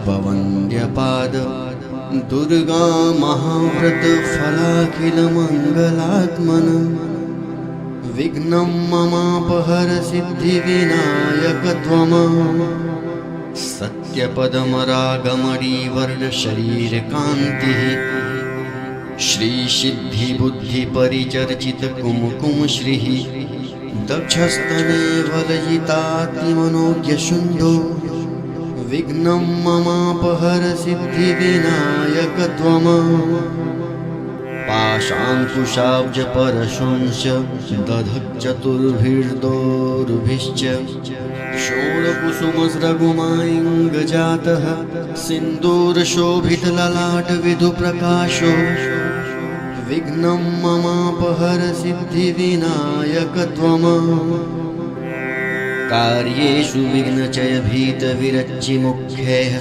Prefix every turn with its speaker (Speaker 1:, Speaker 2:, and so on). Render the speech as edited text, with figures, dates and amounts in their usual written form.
Speaker 1: पवन्द्यपाद दुर्गा महाव्रत फलाखिलमङ्गलात्मन विघ्नं ममापहर सिद्धिविनायक त्वम् सत्यपदमरागमणिवर्ण शरीरकान्तिः श्रीसिद्धिबुद्धिपरिचर्चित कुमकुमश्रीः दक्षस्तने वलयितातिमनोज्ञशुण्डो विघ्नं ममापहर सिद्धिविनायक त्वम् पाशाङ्कुशाब्जपरशुंश दधक्चतुर्भिर्दोर्भिश्च षोडकुसुमस्रघुमायिङ्गजातः सिन्दूरशोभितललाटविधुप्रकाशो विघ्नं ममापहर सिद्धिविनायक त्वम् कार्येषु विघ्नचयभीतविरच्चिमुख्यैः